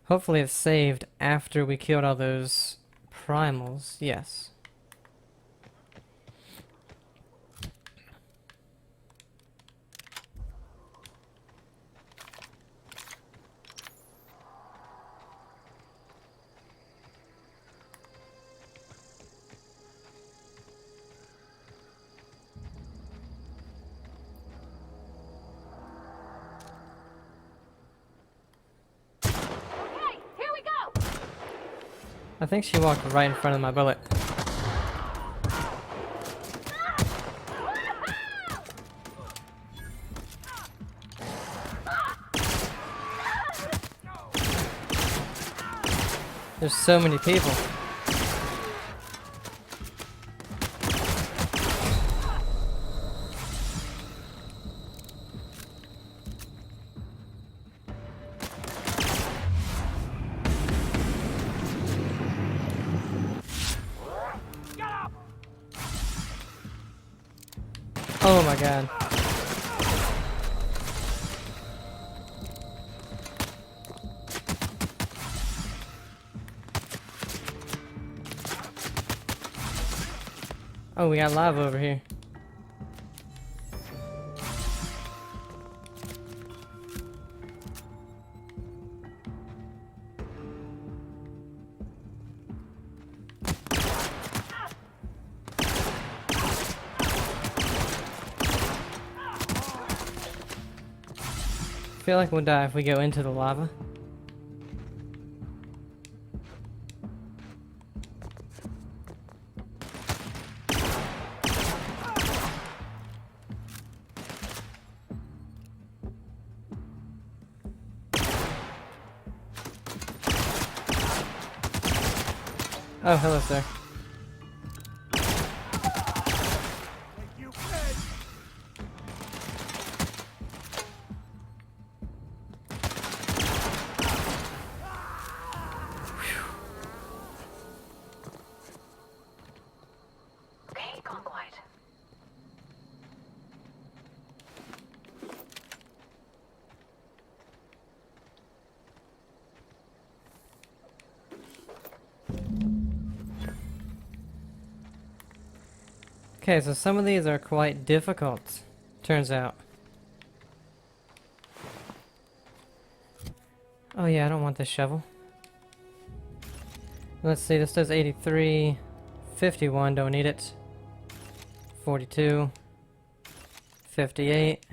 Hopefully it's saved after we killed all those primals. Yes. Okay, here we go. I think she walked right in front of my bullet. There's so many people. Oh my god. Oh, we got lava over here. I feel like we'll die if we go into the lava. Oh, hello, sir. Okay, gone quiet. Okay, so some of these are quite difficult, turns out. Oh yeah, I don't want this shovel. Let's see, this does 83, 51, don't need it. 42, 58.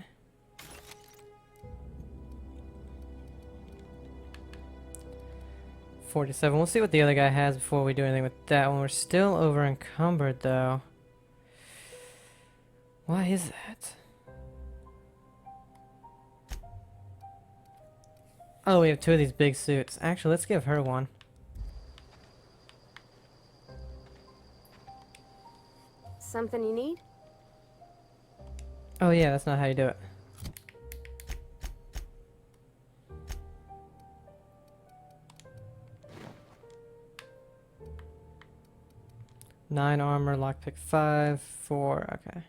47. We'll see what the other guy has before we do anything with that one. We're still over encumbered though. Why is that? Oh, we have two of these big suits. Actually, let's give her one. Something you need? Oh yeah, that's not how you do it. Nine armor, lockpick 5, 4, okay.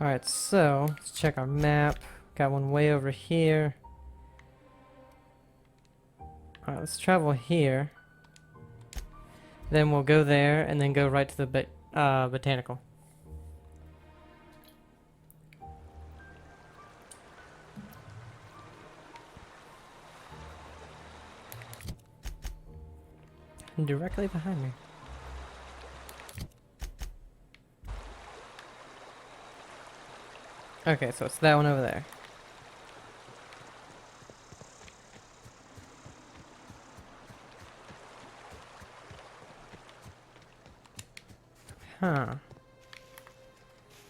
Alright, so let's check our map. Got one way over here. Alright, let's travel here. Then we'll go there and then go right to the botanical. Directly behind me. Okay, so it's that one over there. Huh.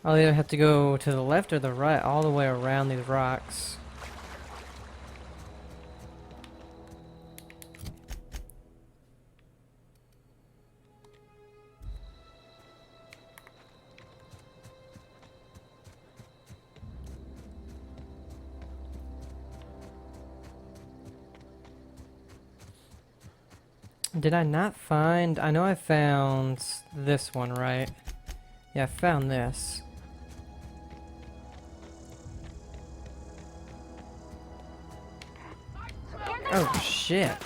I'll either have to go to the left or the right, all the way around these rocks. Did I not find... I know I found this one, right? Yeah, I found this. Oh, shit.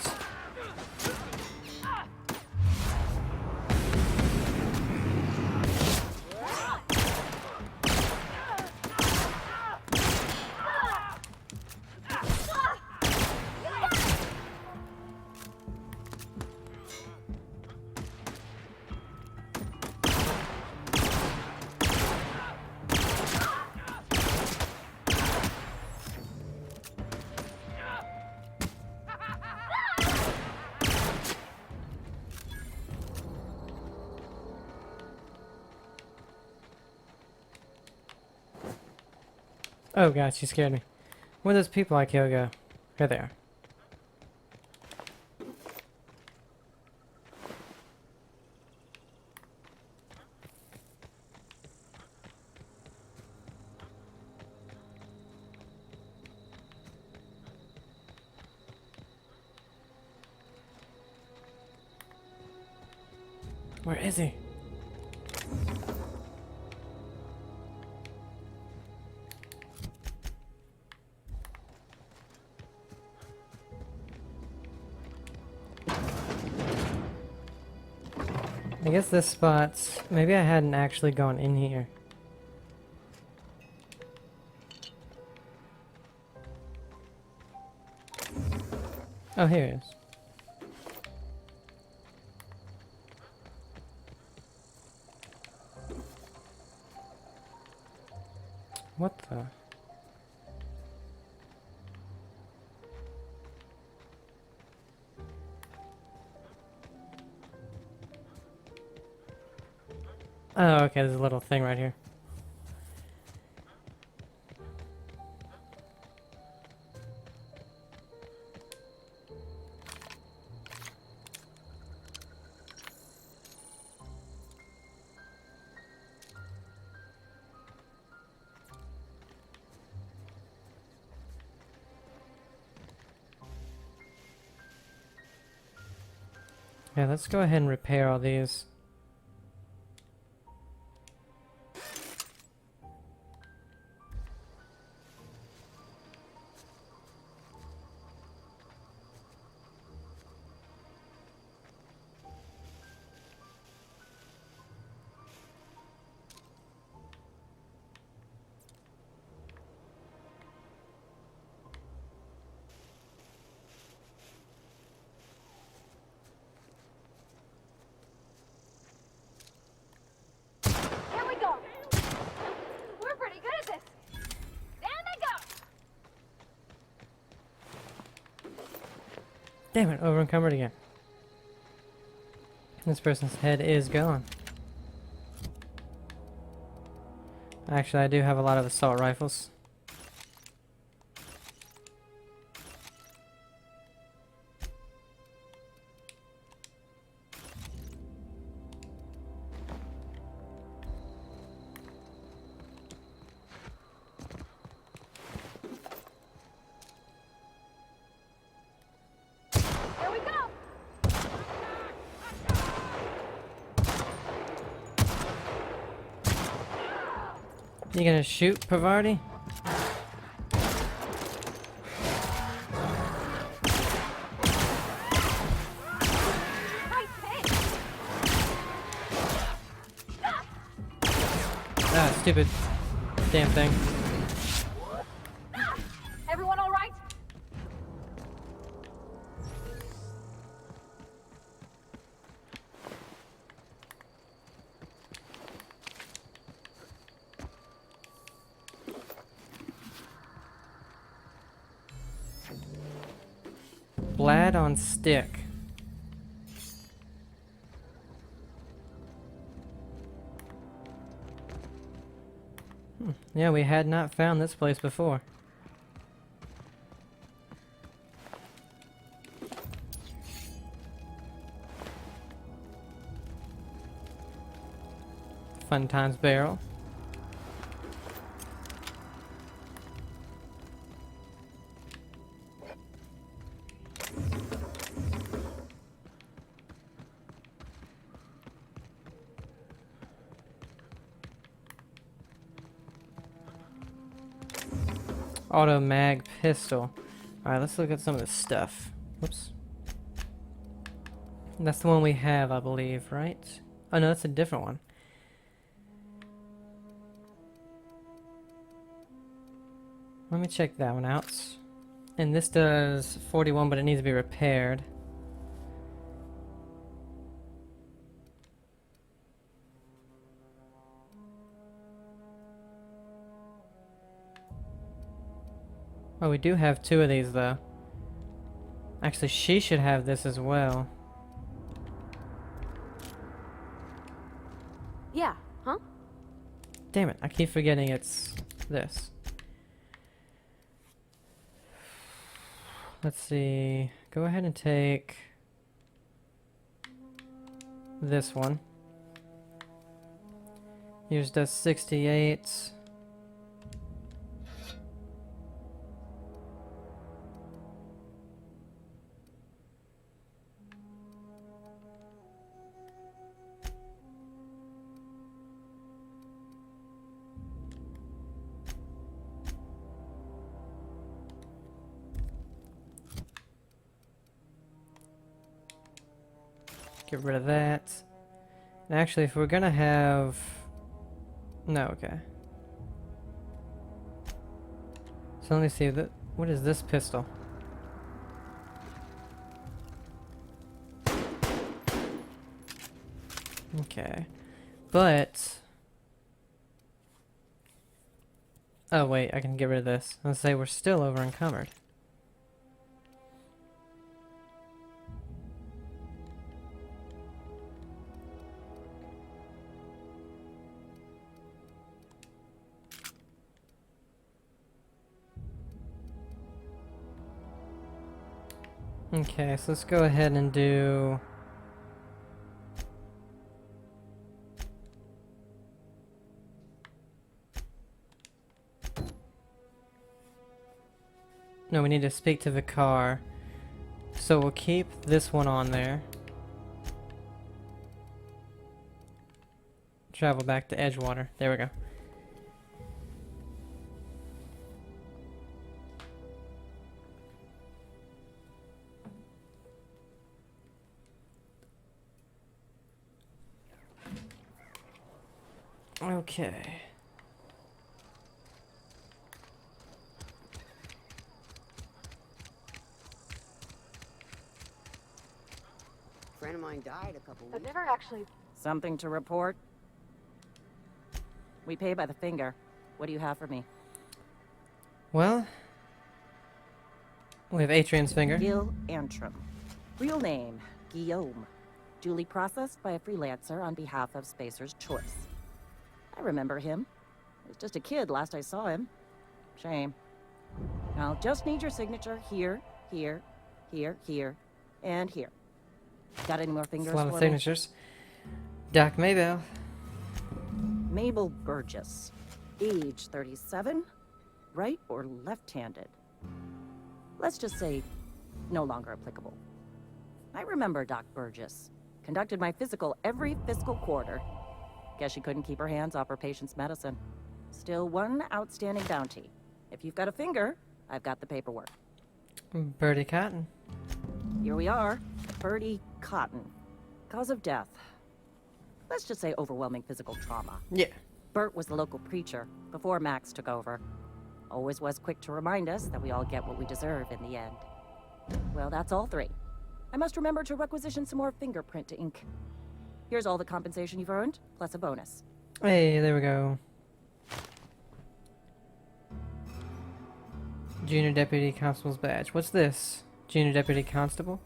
Oh god, she scared me. Where'd those people I killed go? Here they are. Where is he? I guess this spot's... Maybe I hadn't actually gone in here. Oh, here it is. What the... Oh, okay, there's a little thing right here. Yeah, let's go ahead and repair all these. Here we go. We're pretty good at this. Down they go. Damn it, over encumbered again. This person's head is gone. Actually, I do have a lot of assault rifles. Here we go. You gonna shoot, Pavardi? Nice hit. Ah, stupid damn thing. Everyone all right? Blad on stick. Yeah, we had not found this place before. Fun times barrel. Auto mag pistol. Alright, let's look at some of this stuff. Whoops. That's the one we have, I believe, right? Oh no, that's a different one. Let me check that one out. And this does 41, but it needs to be repaired. Oh, we do have 2 of these, though. Actually, she should have this as well. Yeah, huh? Damn it, I keep forgetting it's this. Let's see. Go ahead and take this one. Yours does 68. Get rid of that. And actually, if we're gonna have... No, okay. So let me see, what is this pistol? Okay. But... Oh wait, I can get rid of this. Let's say we're still over encumbered. Okay, so let's go ahead and do... No, we need to speak to the car. So we'll keep this one on there. Travel back to Edgewater. There we go. Okay. A friend of mine died a couple I've weeks. never actually. Something to report? We pay by the finger. What do you have for me? Well, we have Atrium's finger. Gil Antrim. Real name, Guillaume. Duly processed by a freelancer on behalf of Spacer's Choice. I remember him. He was just a kid last I saw him. Shame. I'll just need your signature here, here, here, here, and here. Got any more That's fingers a lot for of me? signatures. Doc Maybell. Mabel Burgess. Age 37. Right or left-handed? Let's just say no longer applicable. I remember Doc Burgess. Conducted my physical every fiscal quarter. Guess she couldn't keep her hands off her patient's medicine. Still one outstanding bounty. If you've got a finger, I've got the paperwork. Birdie Cotton. Here we are. Birdie Cotton. Cause of death. Let's just say overwhelming physical trauma. Yeah. Bert was the local preacher before Max took over. Always was quick to remind us that we all get what we deserve in the end. Well, that's all 3. I must remember to requisition some more fingerprint ink. Here's all the compensation you've earned, plus a bonus. Hey, there we go. Junior Deputy Constable's badge. What's this? Junior Deputy Constable?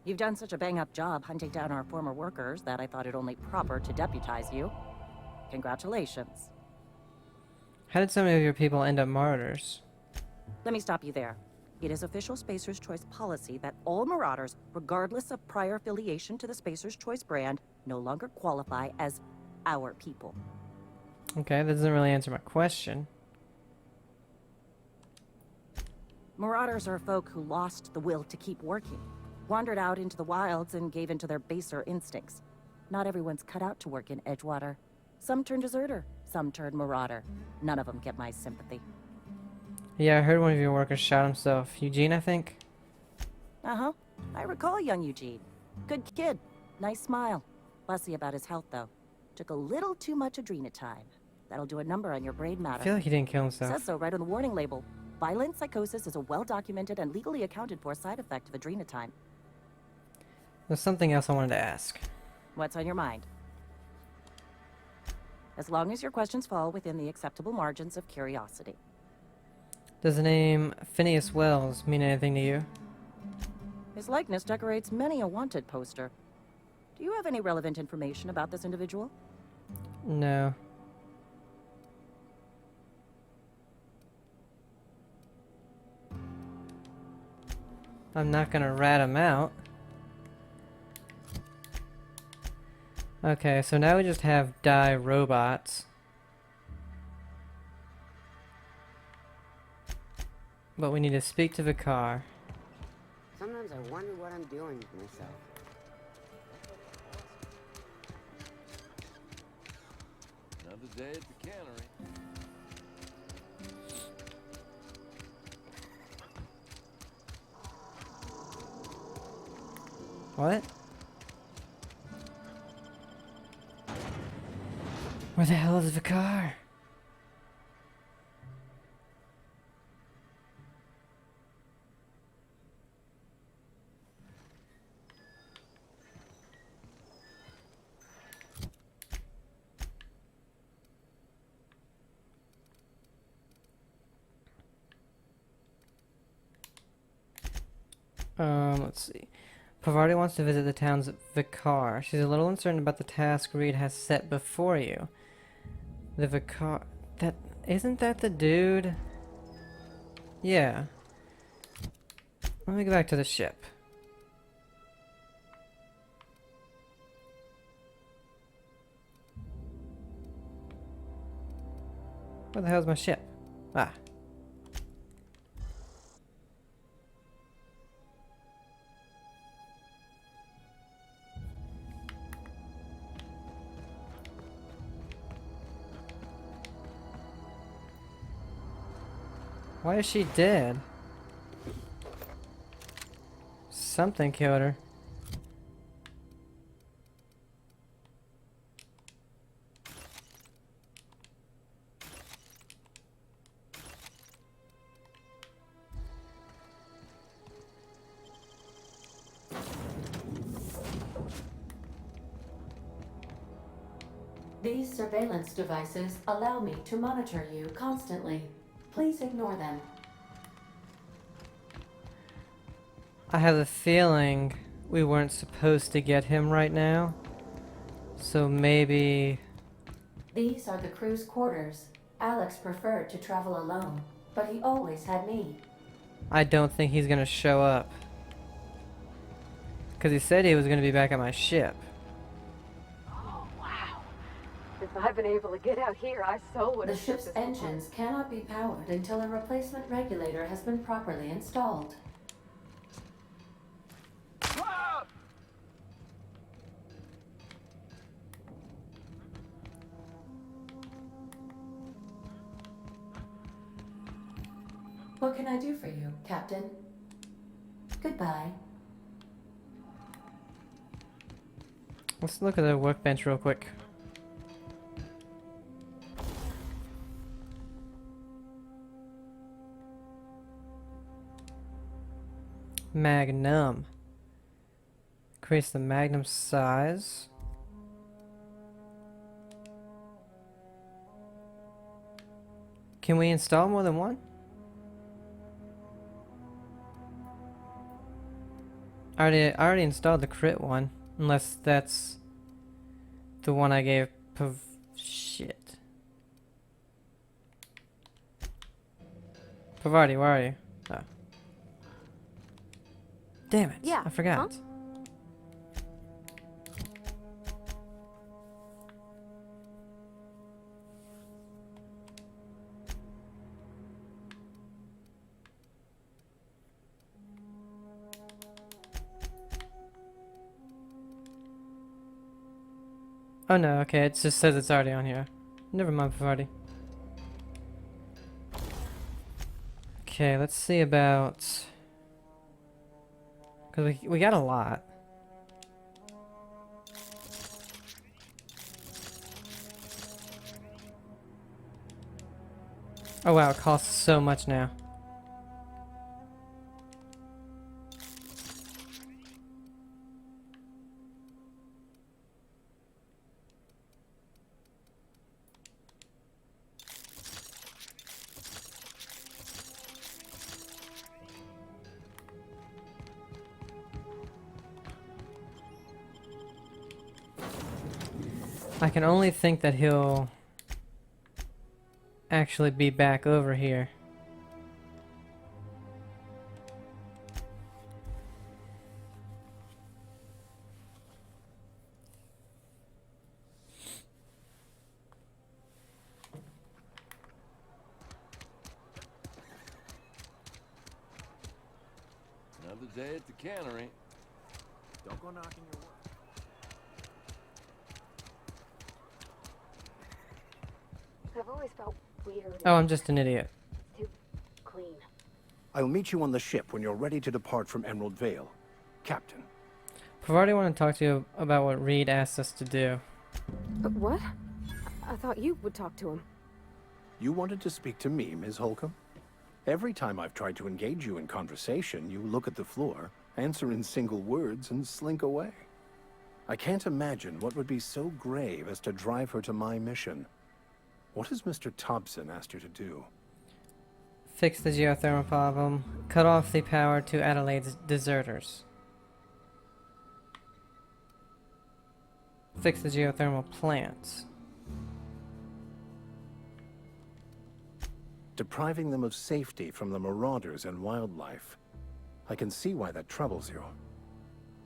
You've done such a bang-up job hunting down our former workers that I thought it only proper to deputize you. Congratulations. How did so many of your people end up martyrs? Let me stop you there. It is official Spacer's Choice policy that all Marauders, regardless of prior affiliation to the Spacer's Choice brand, no longer qualify as our people. Okay, that doesn't really answer my question. Marauders are folk who lost the will to keep working, wandered out into the wilds and gave into their baser instincts. Not everyone's cut out to work in Edgewater. Some turn deserter, some turn marauder. None of them get my sympathy. Yeah, I heard one of your workers shot himself. Eugene, I think? Uh-huh. I recall young Eugene. Good kid. Nice smile. Fussy about his health, though. Took a little too much adrenatime. That'll do a number on your brain I matter. feel like he didn't kill Says himself. so right on the warning label. Violent psychosis is a well-documented and legally accounted for side effect of adrenatime. There's something else I wanted to ask. What's on your mind? As long as your questions fall within the acceptable margins of curiosity. Does the name Phineas Wells mean anything to you? His likeness decorates many a wanted poster. Do you have any relevant information about this individual? No. I'm not gonna rat him out. Okay, so now we just have die robots. But we need to speak to Vicar. Sometimes I wonder what I'm doing with myself. Another day at the cannery. What? Where the hell is Vicar? Let's see. Pavardi wants to visit the town's Vicar. She's a little uncertain about the task Reed has set before you. The Vicar... Isn't that the dude? Yeah. Let me go back to the ship. Where the hell's my ship? Ah. Why is she dead? Something killed her. These surveillance devices allow me to monitor you constantly. Please ignore them. I have a feeling we weren't supposed to get him right now. So maybe... These are the crew's quarters. Alex preferred to travel alone, but he always had me. I don't think he's gonna show up. Because he said he was gonna be back at my ship. Oh, wow. If I'd been able to get out here, I so would The have ship's engines cannot be powered until a replacement regulator has been properly installed. What can I do for you, Captain? Goodbye. Let's look at the workbench real quick. Magnum. Increase the magnum size. Can we install more than one? I already installed the crit one, unless that's the one I gave shit. Pavardi, where are you? Oh. Damn it. Yeah, I forgot. huh? Oh no, okay, it just says it's already on here. Never mind, Pavardi. Okay, let's see about... Because we got a lot. Oh wow, it costs so much now. I can only think that he'll actually be back over here. Another day at the cannery. Don't go knocking your work. I've always felt weird. Oh, I'm just an idiot. Too clean. I'll meet you on the ship when you're ready to depart from Emerald Vale. Captain. Pavardi wanted to talk to you about what Reed asked us to do. What? I thought you would talk to him. You wanted to speak to me, Ms. Holcomb? Every time I've tried to engage you in conversation, you look at the floor, answer in single words, and slink away. I can't imagine what would be so grave as to drive her to my mission. What has Mr. Thompson asked you to do? Fix the geothermal problem. Cut off the power to Adelaide's deserters. Fix the geothermal plants. Depriving them of safety from the marauders and wildlife. I can see why that troubles you.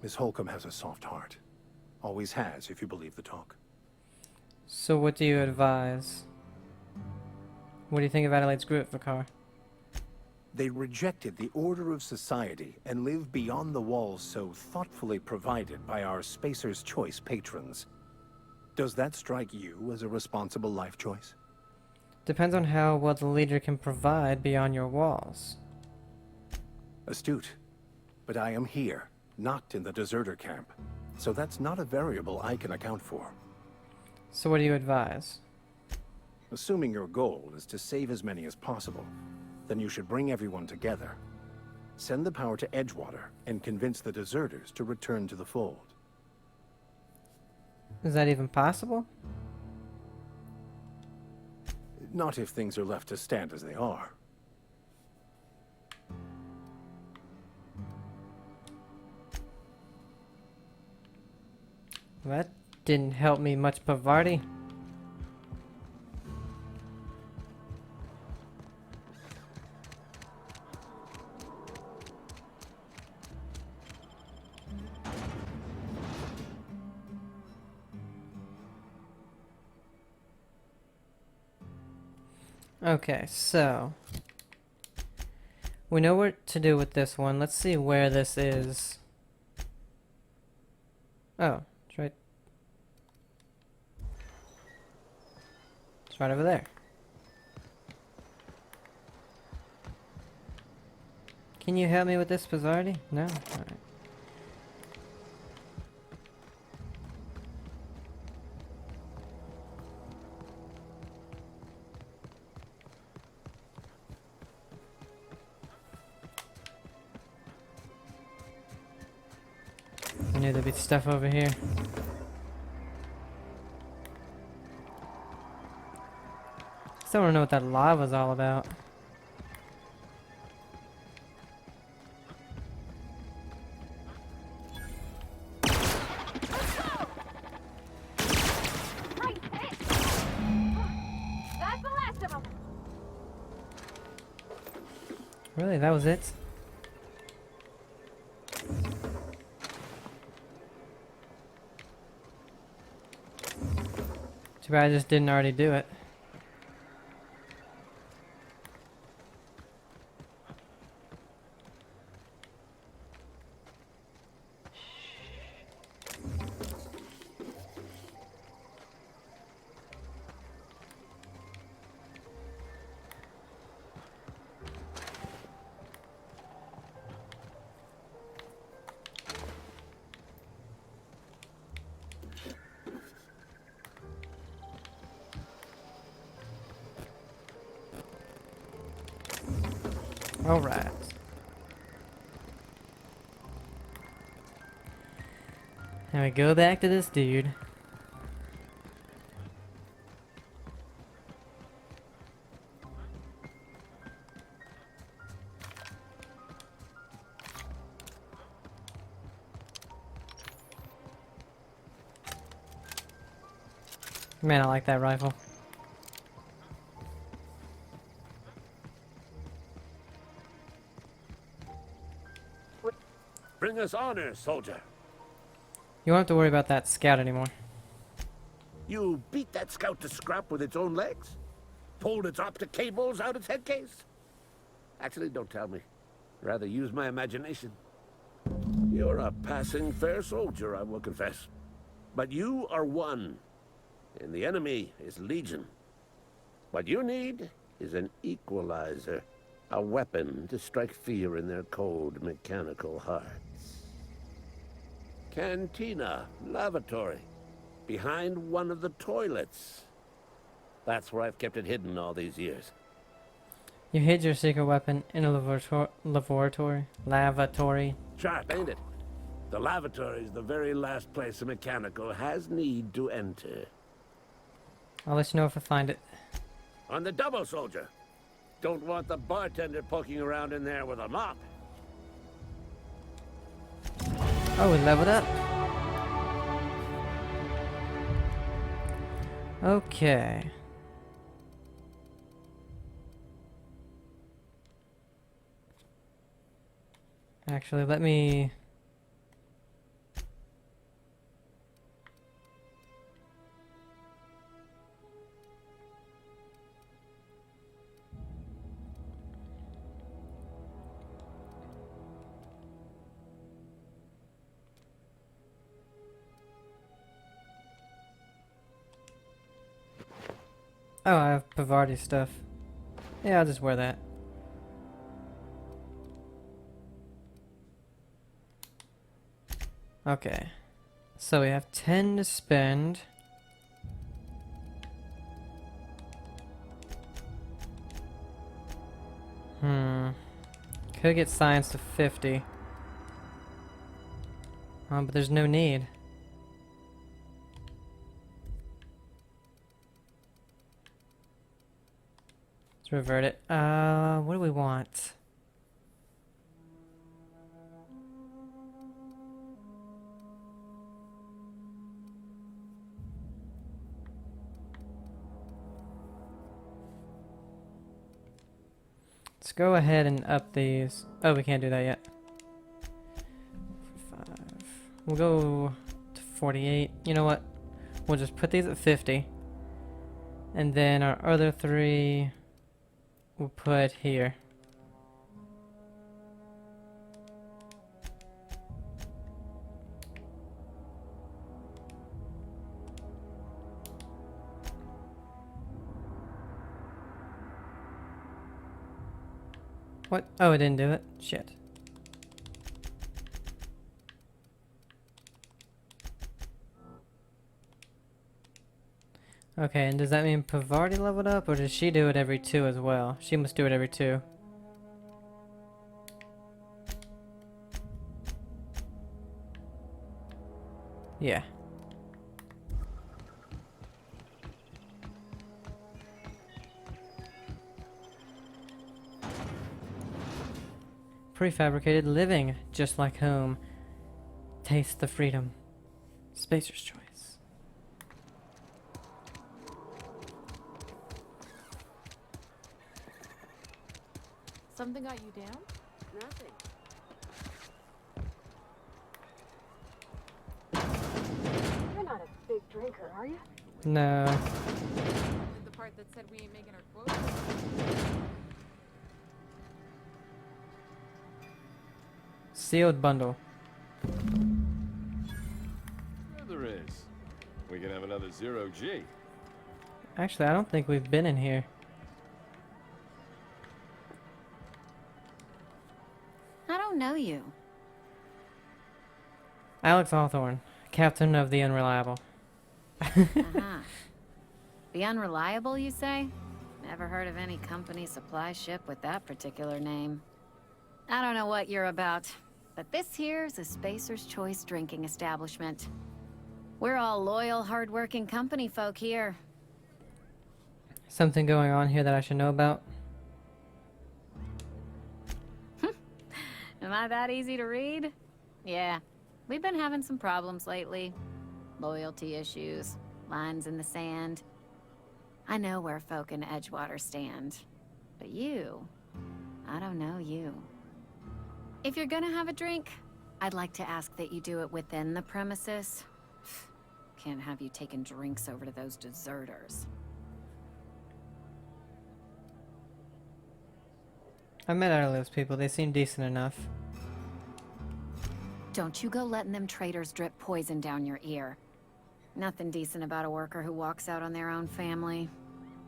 Miss Holcomb has a soft heart. Always has, if you believe the talk. So what do you advise? What do you think of Adelaide's group, Vakar? They rejected the order of society and live beyond the walls so thoughtfully provided by our Spacer's Choice patrons. Does that strike you as a responsible life choice? Depends on how well the leader can provide beyond your walls. Astute. But I am here, not in the deserter camp. So that's not a variable I can account for. So what do you advise? Assuming your goal is to save as many as possible, then you should bring everyone together. Send the power to Edgewater and convince the deserters to return to the fold. Is that even possible? Not if things are left to stand as they are. That didn't help me much, Pavardi. Okay, so we know what to do with this one. Let's see where this is. Oh, it's right. It's right over there. Can you help me with this, Pavardi? No? Alright. I knew there'd be stuff over here. Still don't know what that lava's all about. Right, hit! That's the last of them! Really, that was it? Too bad I just didn't already do it. Alright. Now we go back to this dude. Man, I like that rifle. Bring us honor, soldier. You won't have to worry about that scout anymore. You beat that scout to scrap with its own legs? Pulled its optic cables out its head case? Actually, don't tell me. Rather use my imagination. You're a passing fair soldier, I will confess. But you are one, and the enemy is legion. What you need is an equalizer. A weapon to strike fear in their cold, mechanical hearts. Cantina, lavatory, behind one of the toilets. That's where I've kept it hidden all these years. You hid your secret weapon in a lavatory. Sharp, ain't it? The lavatory is the very last place a mechanical has need to enter. I'll let you know if I find it. On the double, soldier. Don't want the bartender poking around in there with a mop. Oh, we leveled up. Okay. Actually, let me... Oh, I have Pavardi stuff. Yeah, I'll just wear that. Okay. So we have 10 to spend. Could get science to 50. But there's no need. Let's revert it. What do we want? Let's go ahead and up these. Oh, we can't do that yet. 5. We'll go to 48. You know what? We'll just put these at 50. And then our other 3 we'll put here. What? Oh, it didn't do it? Shit. Okay, and does that mean Pavardi leveled up, or does she do it every 2 as well? She must do it every 2. Yeah. Prefabricated living, just like home. Taste the freedom. Spacer's choice. Something got you down? Nothing. You're not a big drinker, are you? No. The part that said we ain't making our quota? Sealed bundle. Sure there is. We can have another zero G. Actually, I don't think we've been in here. I don't know you. Alex Hawthorne, captain of the Unreliable. Uh-huh. The Unreliable, you say? Never heard of any company supply ship with that particular name. I don't know what you're about, but this here's a Spacer's Choice drinking establishment. We're all loyal, hard-working company folk here. Something going on here that I should know about? Am I that easy to read? Yeah, we've been having some problems lately. Loyalty issues, lines in the sand. I know where folk in Edgewater stand. But you, I don't know you. If you're gonna have a drink, I'd like to ask that you do it within the premises. Can't have you taking drinks over to those deserters. I met out of those people. They seem decent enough. Don't you go letting them traitors drip poison down your ear. Nothing decent about a worker who walks out on their own family.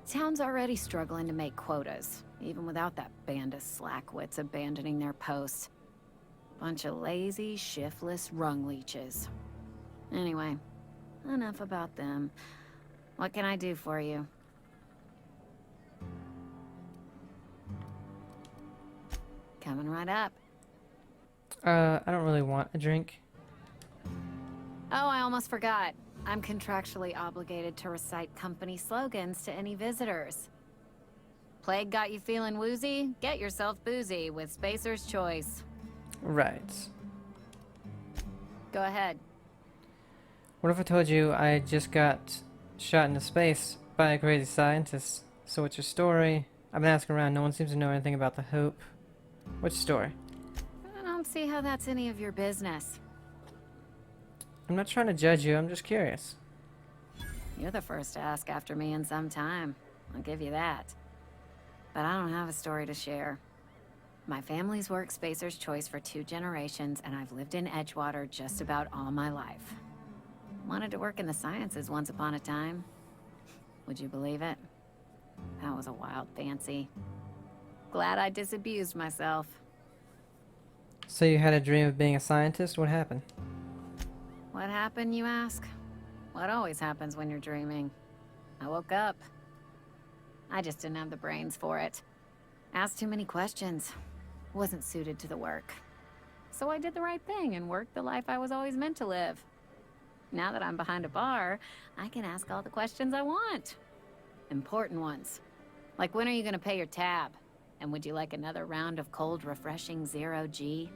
Town's already struggling to make quotas, even without that band of slackwits abandoning their posts. Bunch of lazy, shiftless rung leeches. Anyway, enough about them. What can I do for you? Coming right up. I don't really want a drink. Oh, I almost forgot. I'm contractually obligated to recite company slogans to any visitors. Plague got you feeling woozy? Get yourself boozy with Spacer's Choice. Right. Go ahead. What if I told you I just got shot into space by a crazy scientist? So what's your story? I've been asking around. No one seems to know anything about the Hope. What's your story? I don't see how that's any of your business. I'm not trying to judge you. I'm just curious. You're the first to ask after me in some time. I'll give you that. But I don't have a story to share. My family's worked Spacer's Choice for 2 generations, and I've lived in Edgewater just about all my life. Wanted to work in the sciences once upon a time. Would you believe it? That was a wild fancy. Glad I disabused myself. So you had a dream of being a scientist? What happened? What happened, you ask? What always happens when you're dreaming? I woke up. I just didn't have the brains for it. Asked too many questions. Wasn't suited to the work. So I did the right thing and worked the life I was always meant to live. Now that I'm behind a bar, I can ask all the questions I want. Important ones. Like, when are you gonna pay your tab? And would you like another round of cold, refreshing Zero-G?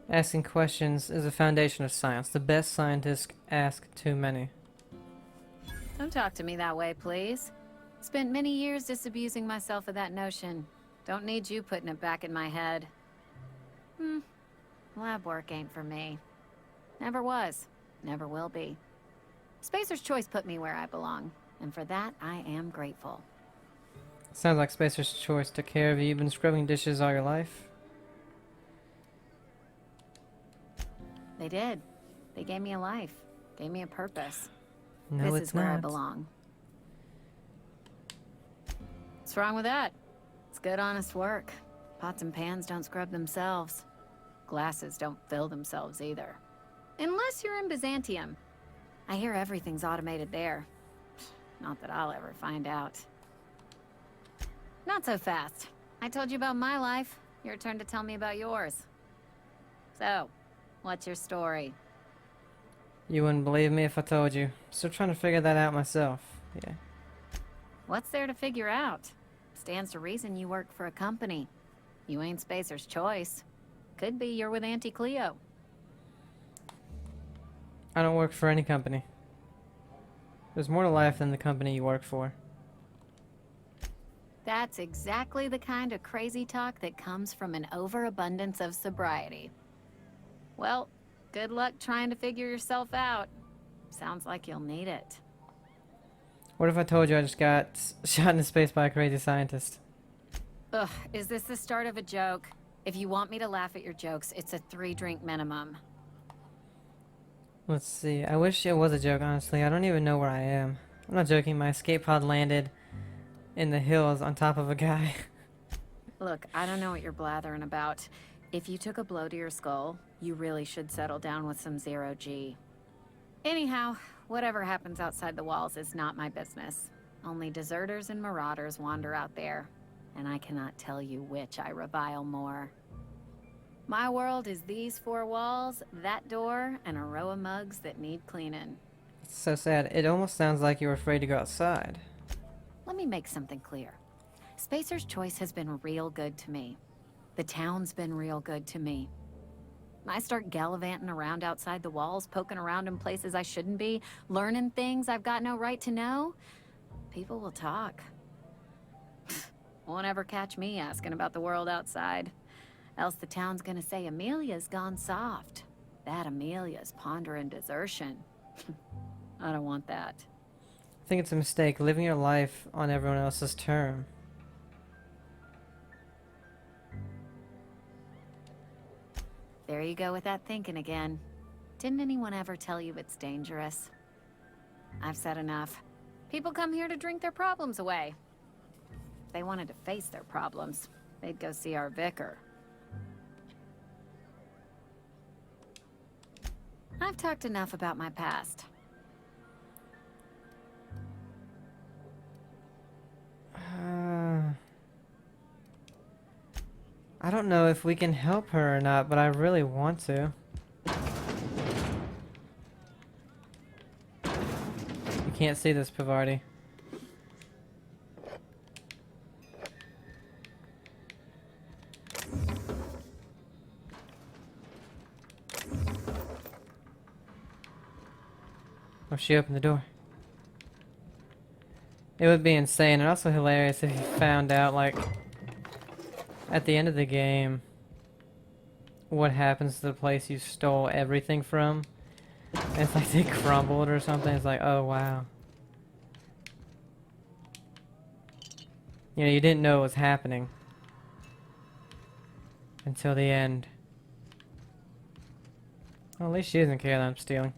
Asking questions is the foundation of science. The best scientists ask too many. Don't talk to me that way, please. Spent many years disabusing myself of that notion. Don't need you putting it back in my head. Lab work ain't for me. Never was. Never will be. Spacer's Choice put me where I belong, and for that, I am grateful. Sounds like Spacer's Choice took care of you. You've been scrubbing dishes all your life. They did. They gave me a life. Gave me a purpose. No, This it's is where I not. belong. What's wrong with that? It's good, honest work. Pots and pans don't scrub themselves. Glasses don't fill themselves either. Unless you're in Byzantium. I hear everything's automated there. Not that I'll ever find out. Not so fast. I told you about my life. Your turn to tell me about yours. So, what's your story? You wouldn't believe me if I told you. Still trying to figure that out myself. Yeah. What's there to figure out? Stands to reason you work for a company. You ain't Spacer's Choice. Could be you're with Auntie Cleo. I don't work for any company. There's more to life than the company you work for. That's exactly the kind of crazy talk that comes from an overabundance of sobriety. Well, good luck trying to figure yourself out. Sounds like you'll need it. What if I told you I just got shot into space by a crazy scientist? Ugh, is this the start of a joke? If you want me to laugh at your jokes, it's a 3-drink minimum. Let's see. I wish it was a joke, honestly. I don't even know where I am. I'm not joking. My escape pod landed in the hills on top of a guy. Look, I don't know what you're blathering about. If you took a blow to your skull, you really should settle down with some Zero-G. Anyhow, whatever happens outside the walls is not my business. Only deserters and marauders wander out there. and I cannot tell you which I revile more. My world is these four walls, that door, and a row of mugs that need cleaning. It's so sad. It almost sounds like you're afraid to go outside. Let me make something clear. Spacer's Choice has been real good to me. The town's been real good to me. I start gallivanting around outside the walls, poking around in places I shouldn't be, learning things I've got no right to know. People will talk. Won't ever catch me asking about the world outside. Else the town's gonna say Amelia's gone soft. That Amelia's pondering desertion. I don't want that. I think it's a mistake living your life on everyone else's term. There you go with that thinking again. Didn't anyone ever tell you it's dangerous? I've said enough. People come here to drink their problems away. If they wanted to face their problems, they'd go see our vicar. I've talked enough about my past. I don't know if we can help her or not, but I really want to. You can't see this, Pavarti. Oh, she opened the door. It would be insane and also hilarious if you found out, like, at the end of the game, what happens to the place you stole everything from. And it's like they crumbled or something. It's like, oh wow. You know, you didn't know what was happening until the end. Well, at least she doesn't care that I'm stealing.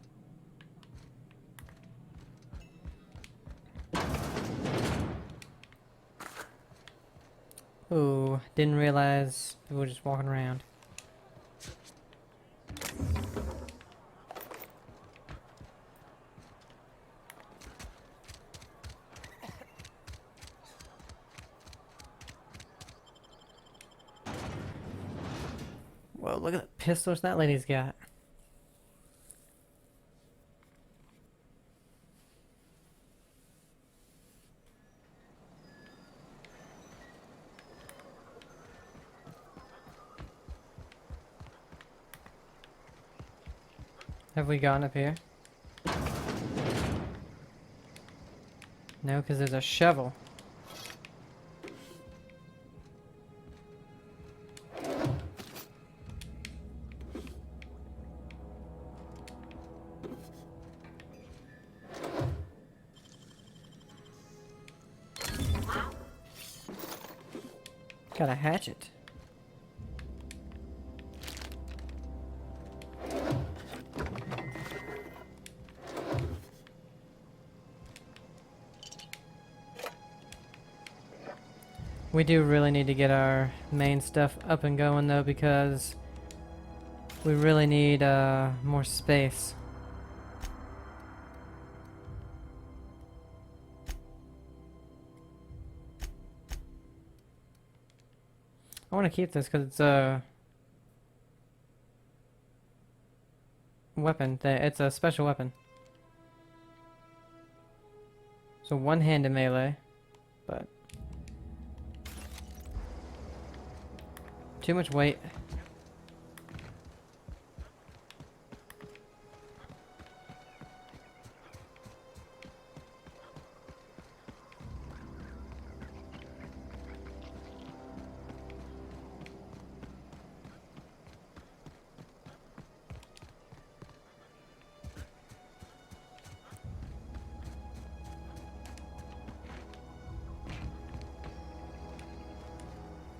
Ooh, didn't realize we were just walking around. Whoa, look at the pistols that lady's got. Have we gone up here? No, because there's a shovel. Got a hatchet. We do really need to get our main stuff up and going though, because we really need more space. I want to keep this because it's a weapon. It's a special weapon. So one-handed melee, but too much weight.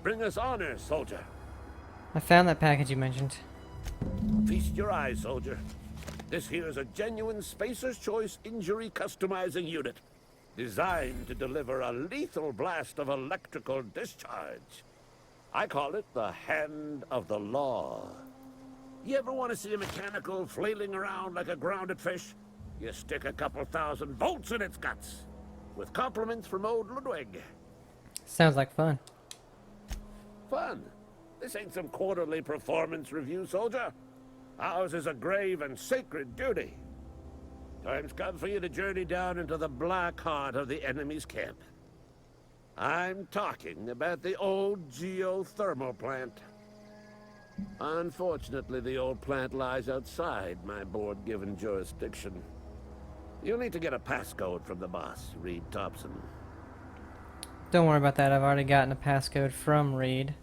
Bring us honor, soldier. I found that package you mentioned. Feast your eyes, soldier. This here is a genuine Spacer's Choice injury customizing unit, designed to deliver a lethal blast of electrical discharge. I call it the Hand of the Law. You ever want to see a mechanical flailing around like a grounded fish? You stick a couple thousand volts in its guts. With compliments from old Ludwig. Sounds like fun. fun. This ain't some quarterly performance review, soldier. Ours is a grave and sacred duty. Time's come for you to journey down into the black heart of the enemy's camp. I'm talking about the old geothermal plant. Unfortunately, the old plant lies outside my board-given jurisdiction. You'll need to get a passcode from the boss, Reed Thompson. Don't worry about that. I've already gotten a passcode from Reed.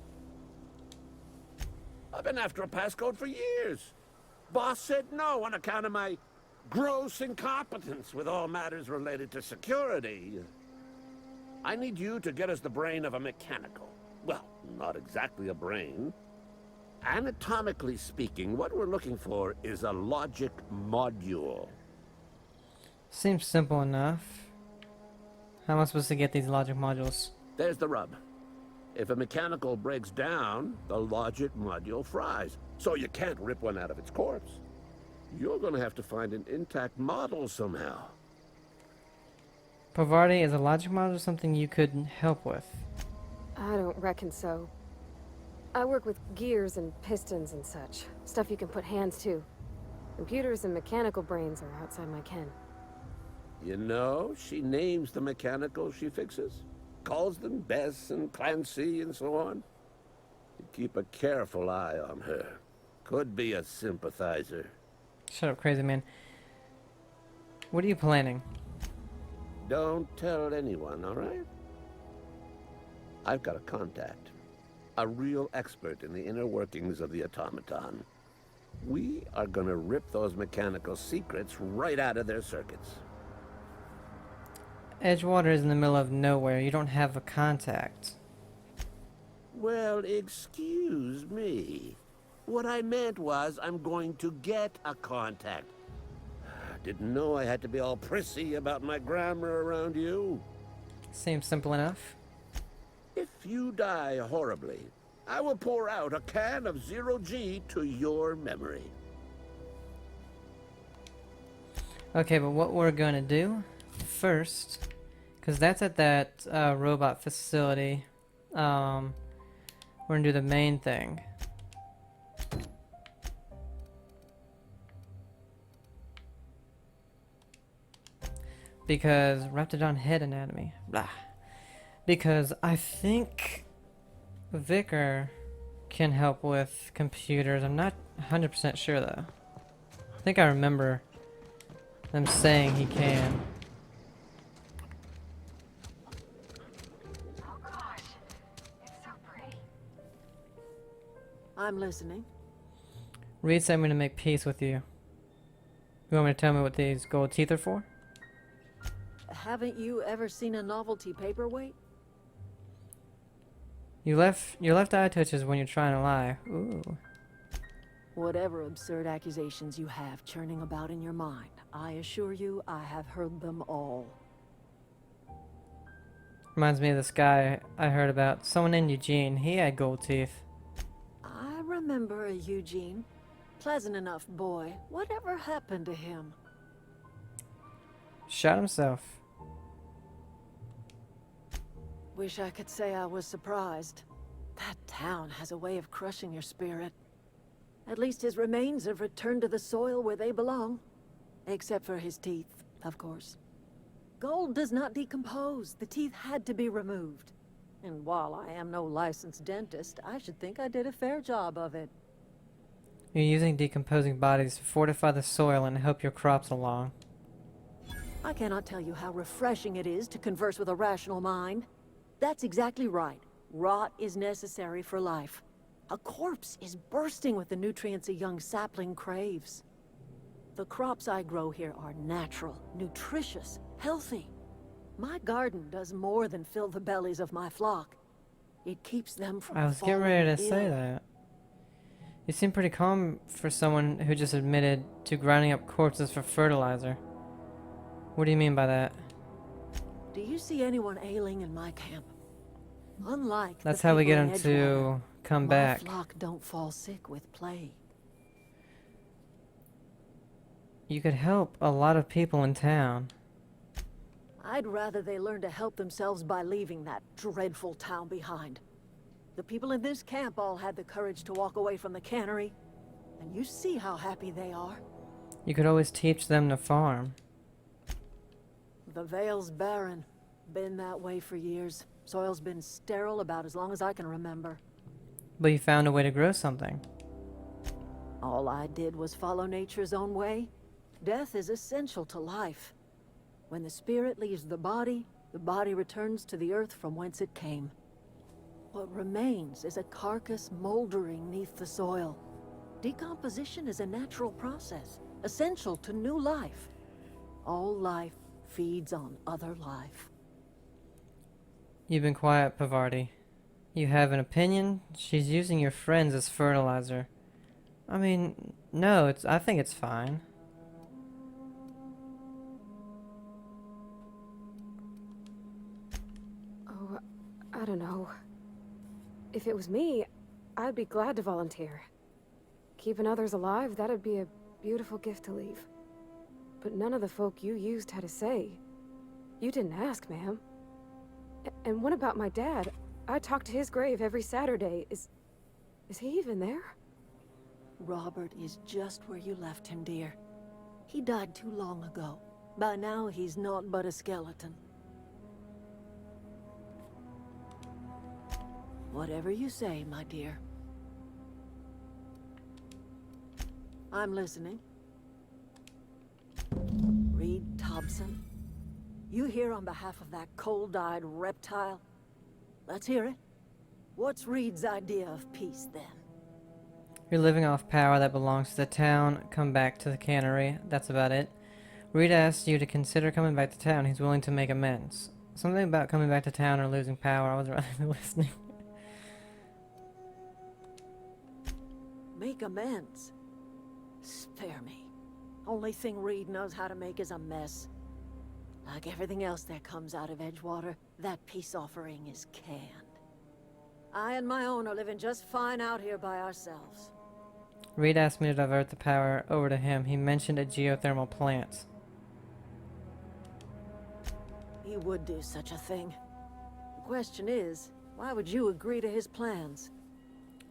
I've been after a passcode for years. Boss said no on account of my gross incompetence with all matters related to security. I need you to get us the brain of a mechanical. Well, not exactly a brain. Anatomically speaking, what we're looking for is a logic module. Seems simple enough. How am I supposed to get these logic modules? There's the rub. If a mechanical breaks down, the logic module fries. So you can't rip one out of its corpse. You're gonna have to find an intact model somehow. Pavarti, is a logic module something you could help with? I don't reckon so. I work with gears and pistons and such. Stuff you can put hands to. Computers and mechanical brains are outside my ken. You know, she names the mechanicals she fixes. Calls them Bess and Clancy and so on. You keep a careful eye on her. Could be a sympathizer. Shut up, crazy man. What are you planning? Don't tell anyone, all right? I've got a contact. A real expert in the inner workings of the automaton. We are gonna rip those mechanical secrets right out of their circuits. Edgewater is in the middle of nowhere. You don't have a contact. Well, excuse me. What I meant was I'm going to get a contact. Didn't know I had to be all prissy about my grammar around you. Seems simple enough. If you die horribly, I will pour out a can of zero-G to your memory. Okay, but what we're gonna do first, because that's at that robot facility, we're gonna do the main thing. Because Raptidon head anatomy. Blah. Because I think Vicar can help with computers. I'm not 100% sure though. I think I remember them saying he can. Oh gosh, it's so pretty. I'm listening. Reed sent me to make peace with you. You want me to tell me what these gold teeth are for? Haven't you ever seen a novelty paperweight? Your left eye twitches when you're trying to lie. Ooh. Whatever absurd accusations you have churning about in your mind, I assure you I have heard them all. Reminds me of this guy I heard about. Someone named Eugene. He had gold teeth. I remember a Eugene. Pleasant enough boy. Whatever happened to him? Shot himself. Wish I could say I was surprised. That town has a way of crushing your spirit. At least his remains have returned to the soil where they belong. Except for his teeth, of course. Gold does not decompose. The teeth had to be removed. And while I am no licensed dentist, I should think I did a fair job of it. You're using decomposing bodies to fortify the soil and help your crops along. I cannot tell you how refreshing it is to converse with a rational mind. That's exactly right. Rot is necessary for life. A corpse is bursting with the nutrients a young sapling craves. The crops I grow here are natural, nutritious, healthy. My garden does more than fill the bellies of my flock. It keeps them from I was getting ready to say that. You seem pretty calm for someone who just admitted to grinding up corpses for fertilizer. What do you mean by that? Do you see anyone ailing in my camp? Unlike That's the how we get people him in to Edgewater, come my back. flock don't fall sick with plague. You could help a lot of people in town. I'd rather they learn to help themselves by leaving that dreadful town behind. The people in this camp all had the courage to walk away from the cannery. And you see how happy they are. You could always teach them to farm. The Vale's barren. Been that way for years. Soil's been sterile about as long as I can remember. But you found a way to grow something. All I did was follow nature's own way. Death is essential to life. When the spirit leaves the body returns to the earth from whence it came. What remains is a carcass moldering neath the soil. Decomposition is a natural process, essential to new life. All life feeds on other life. You've been quiet, Pavarti. You have an opinion? She's using your friends as fertilizer. I mean, no, I think it's fine. Oh, I don't know. If it was me, I'd be glad to volunteer. Keeping others alive, that'd be a beautiful gift to leave. But none of the folk you used had a say. You didn't ask, ma'am. And what about my dad? I talk to his grave every Saturday. Is he even there? Robert is just where you left him, dear. He died too long ago. By now, he's naught but a skeleton. Whatever you say, my dear. I'm listening. Reed Thompson? You here on behalf of that cold-eyed reptile? Let's hear it. What's Reed's idea of peace, then? You're living off power that belongs to the town. Come back to the cannery. That's about it. Reed asked you to consider coming back to town. He's willing to make amends. Something about coming back to town or losing power. I wasn't really listening. Make amends? Spare me. Only thing Reed knows how to make is a mess. Like everything else that comes out of Edgewater, that peace offering is canned. I and my own are living just fine out here by ourselves. Reed asked me to divert the power over to him. He mentioned a geothermal plant. He would do such a thing. The question is, why would you agree to his plans?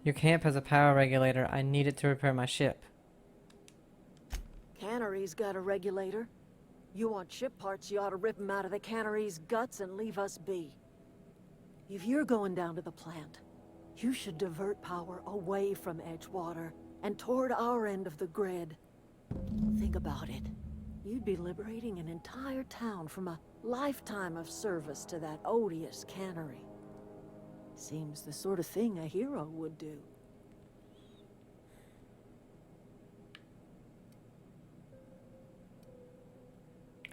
Your camp has a power regulator. I need it to repair my ship. Cannery's got a regulator. You want ship parts, you ought to rip them out of the cannery's guts and leave us be. If you're going down to the plant, you should divert power away from Edgewater and toward our end of the grid. Think about it. You'd be liberating an entire town from a lifetime of service to that odious cannery. Seems the sort of thing a hero would do.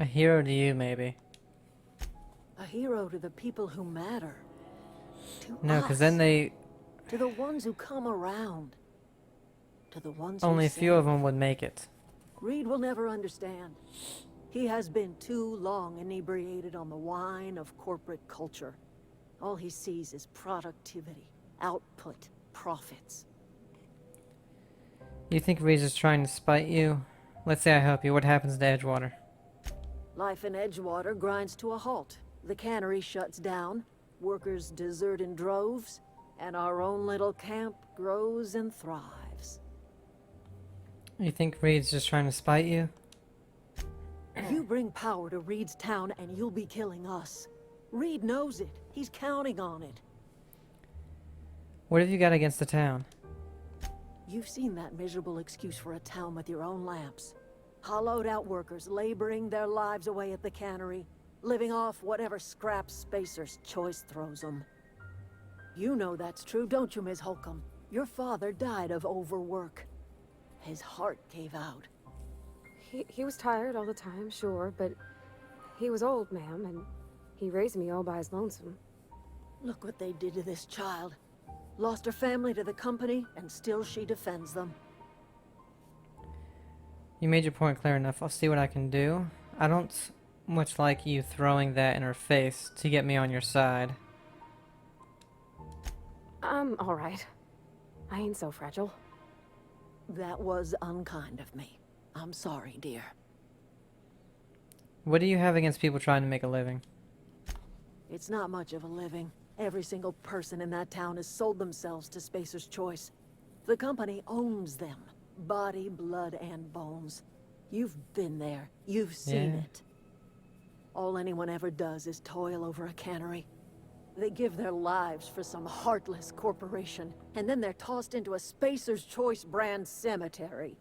A hero to you, maybe. A hero to the people who matter. To No, because then they... To the ones who come around. To the ones Only a who few of save. them would make it. Reed will never understand. He has been too long inebriated on the wine of corporate culture. All he sees is productivity, output, profits. You think Reed's just trying to spite you? Let's say I help you. What happens to Edgewater? Life in Edgewater grinds to a halt. The cannery shuts down, workers desert in droves, and our own little camp grows and thrives. You think Reed's just trying to spite you? You bring power to Reed's town and you'll be killing us. Reed knows it. He's counting on it. What have you got against the town? You've seen that miserable excuse for a town with your own lamps. Hollowed out workers laboring their lives away at the cannery, living off whatever scrap Spacer's choice throws them. You know that's true, don't you, Ms. Holcomb? Your father died of overwork. His heart gave out. He was tired all the time, sure, but he was old, ma'am, and he raised me all by his lonesome. Look what they did to this child. Lost her family to the company, and still she defends them. You made your point clear enough. I'll see what I can do. I don't much like you throwing that in her face to get me on your side. I'm alright. I ain't so fragile. That was unkind of me. I'm sorry, dear. What do you have against people trying to make a living? It's not much of a living. Every single person in that town has sold themselves to Spacer's Choice. The company owns them. Body, blood, and bones. You've been there. You've seen Yeah. it. All anyone ever does is toil over a cannery. They give their lives for some heartless corporation, and then they're tossed into a Spacer's Choice brand cemetery.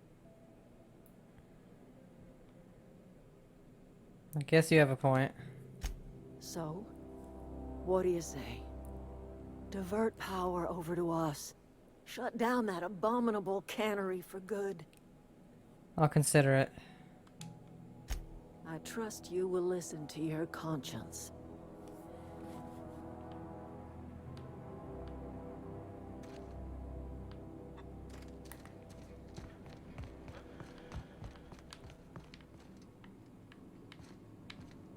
I guess you have a point. So, what do you say? Divert power over to us. Shut down that abominable cannery for good. I'll consider it. I trust you will listen to your conscience.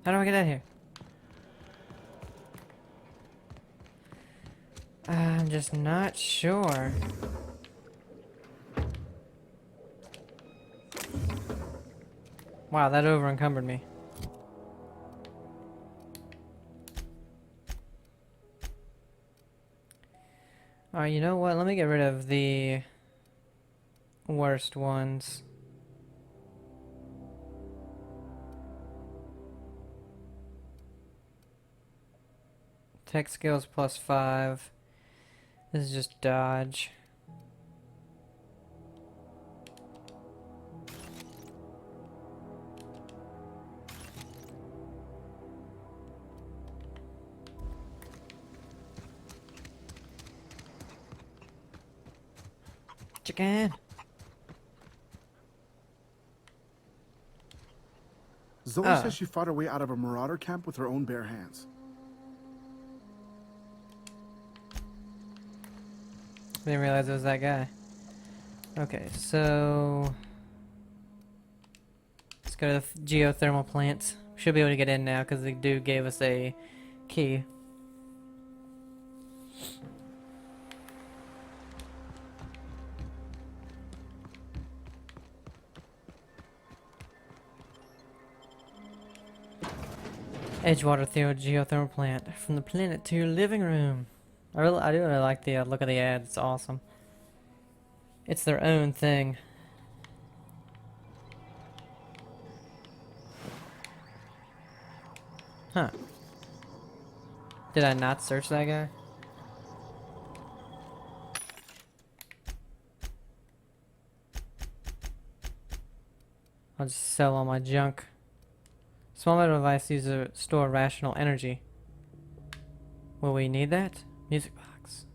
How do I get out of here? I'm just not sure. Wow, that over encumbered me. Alright, you know what? Let me get rid of the worst ones. Tech skills +5. This is just dodge. Chicken. Zoe Oh. says she fought her way out of a marauder camp with her own bare hands. Didn't realize it was that guy. Okay, so let's go to the geothermal plant. Should be able to get in now because the dude gave us a key. Edgewater geothermal plant. From the planet to your living room. I do really like the look of the ad. It's awesome. It's their own thing. Huh. Did I not search that guy? I'll just sell all my junk. Small metal device used to store rational energy. Will we need that? Music box.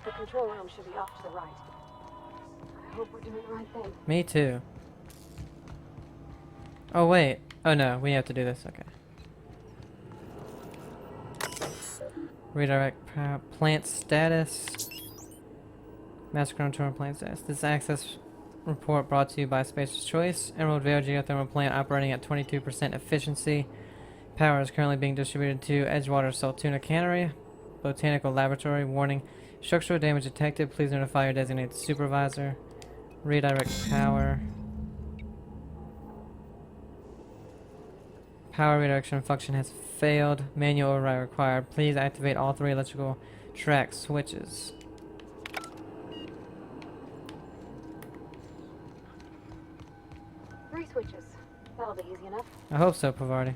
The control room should be off to the right. I hope we're doing the right thing. Me too. Oh wait. Oh no, we have to do this. Okay. Redirect plant status. Master control plant status. This access report brought to you by Spacer's Choice. Emerald Vale geothermal plant operating at 22% efficiency. Power is currently being distributed to Edgewater Saltuna Cannery. Botanical Laboratory. Warning. Structural damage detected. Please notify your designated supervisor. Redirect power. Power redirection function has failed. Manual override required. Please activate all 3 electrical track switches. Three switches. That'll be easy enough. I hope so, Pavardi.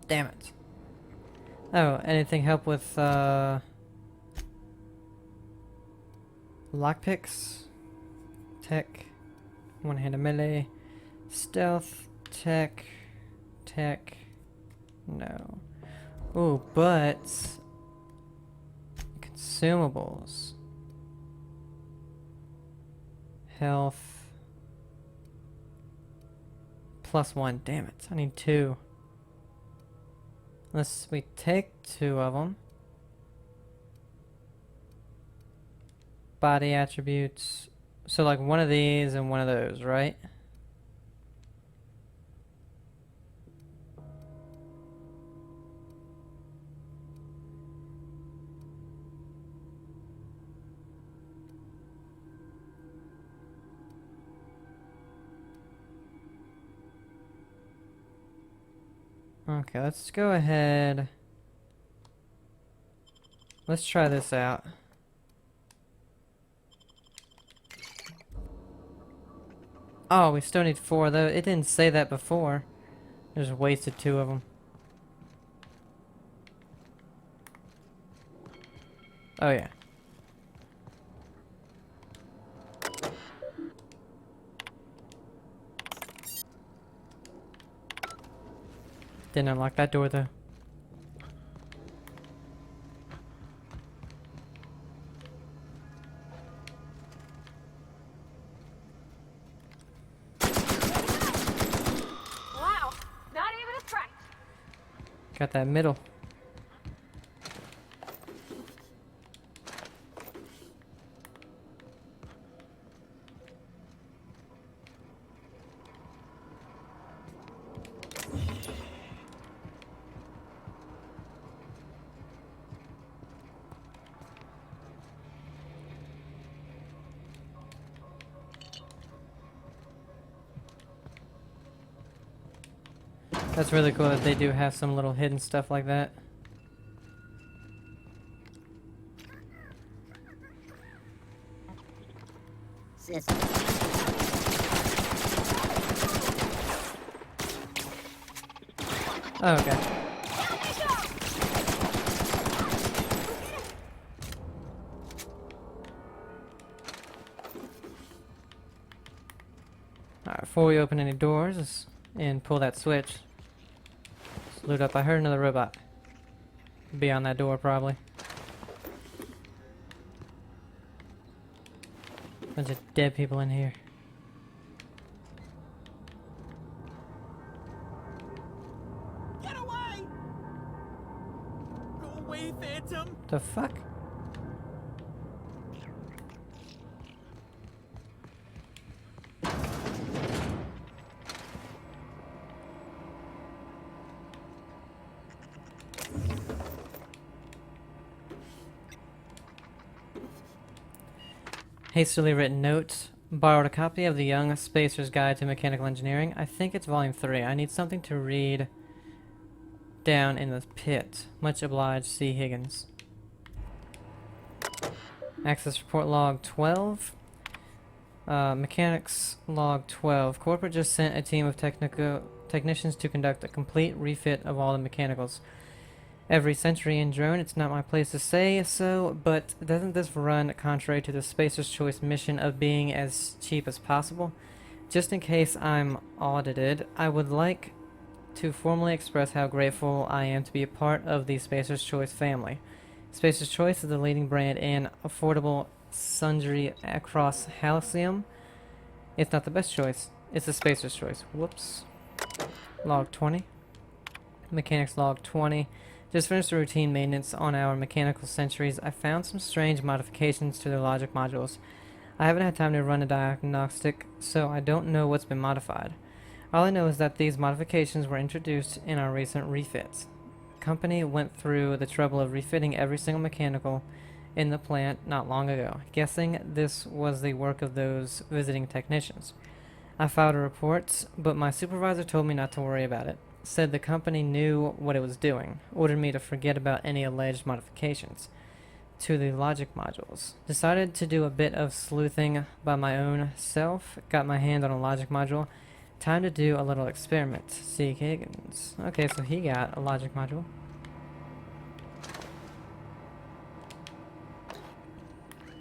Damn it. Oh, anything help with lockpicks? Tech. One-handed melee. Stealth. Tech. Tech. No. Ooh, but consumables. Health. +1. Damn it. I need 2. We take 2 of them. Body attributes. So like one of these and one of those, right? Okay, let's go ahead. Let's try this out. Oh, we still need 4 though. It didn't say that before. Just wasted 2 of them. Oh yeah. Didn't unlock that door though. Wow, not even a scratch. Got that middle. That's really cool that they do have some little hidden stuff like that. Sis. Oh, okay. Alright, before we open any doors and pull that switch, let's loot up. I heard another robot. Be on that door probably. Bunch of dead people in here. Get away! Go away, Phantom! The fuck? Hastily written note. Borrowed a copy of the Young Spacer's Guide to Mechanical Engineering. I think it's volume 3. I need something to read down in the pit. Much obliged, C. Higgins. Access report log 12. Mechanics log 12. Corporate just sent a team of technicians to conduct a complete refit of all the mechanicals. Every century in drone, it's not my place to say so, but doesn't this run contrary to the Spacer's Choice mission of being as cheap as possible? Just in case I'm audited, I would like to formally express how grateful I am to be a part of the Spacer's Choice family. Spacer's Choice is the leading brand in affordable sundry across Halcyon. It's not the best choice, it's the Spacer's Choice. Whoops. Log 20. Mechanics log 20. Just finished the routine maintenance on our mechanical centuries. I found some strange modifications to their logic modules. I haven't had time to run a diagnostic, so I don't know what's been modified. All I know is that these modifications were introduced in our recent refits. The company went through the trouble of refitting every single mechanical in the plant not long ago. Guessing this was the work of those visiting technicians. I filed a report, but my supervisor told me not to worry about it. Said the company knew what it was doing, ordered me to forget about any alleged modifications to the logic modules. Decided to do a bit of sleuthing by my own self, got my hand on a logic module. Time to do a little experiment. See Higgins. Okay, so he got a logic module.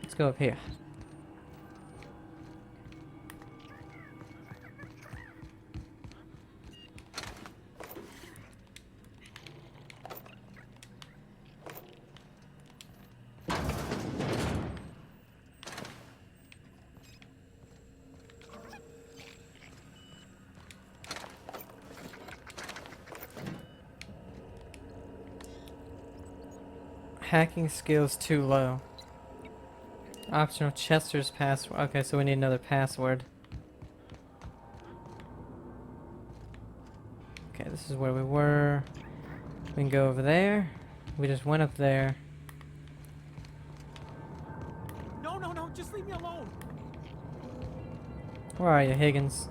Let's go up here. Hacking skills too low. Optional Chester's password. Okay, so we need another password. Okay, this is where we were. We can go over there. We just went up there. No, no, no, just leave me alone. Where are you, Higgins?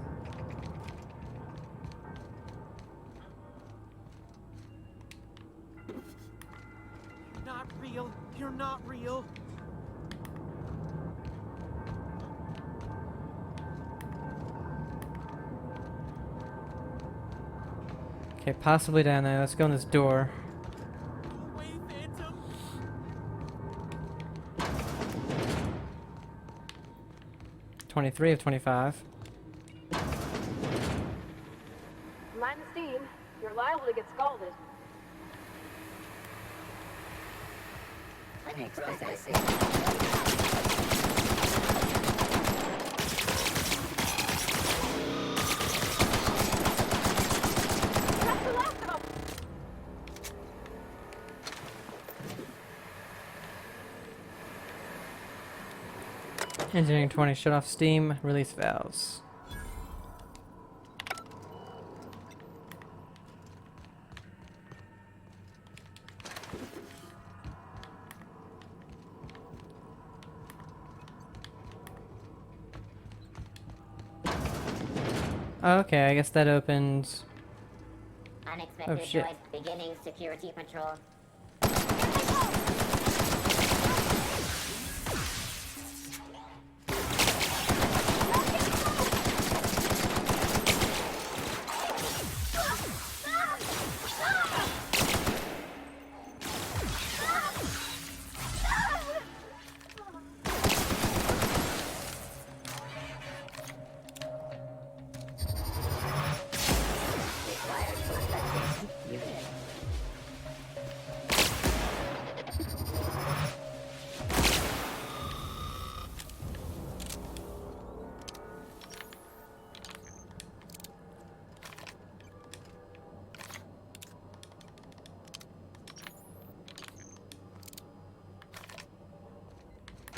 You're not real. You're not real. Okay, possibly down there. Let's go in this door. Go away, Phantom. 23 of 25. Mind the steam. You're liable to get scalded. That's the last of them! Engineering 20, shut off steam, release valves. Okay, I guess that opens. Unexpected Oh, shit. noise beginning security patrol.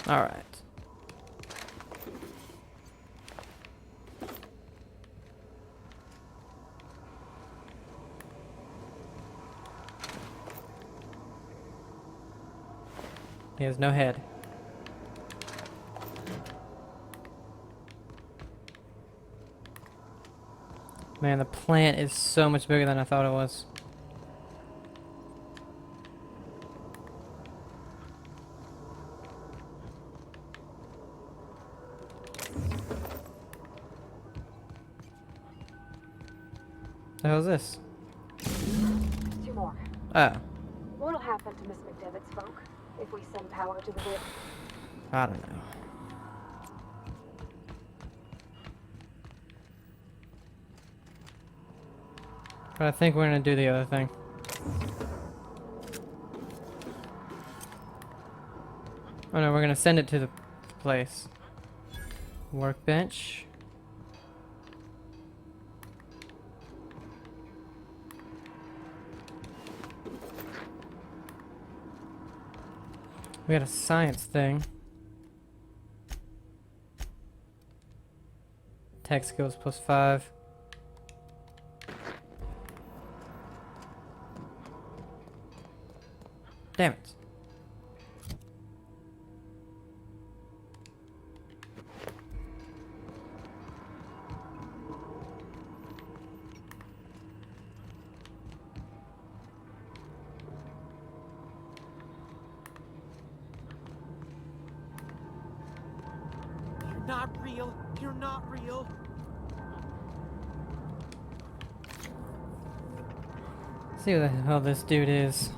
Alright. He has no head. Man, the plant is so much bigger than I thought it was. The hell is this? 2 more. Oh, What'll happen to Miss McDevitt's folk if we send power to the grid? I don't know. But I think we're gonna do the other thing. Oh no, we're gonna send it to the place. Workbench. We got a science thing. Tech skills +5. Damn it. You're not real. You're not real. See who the hell this dude is.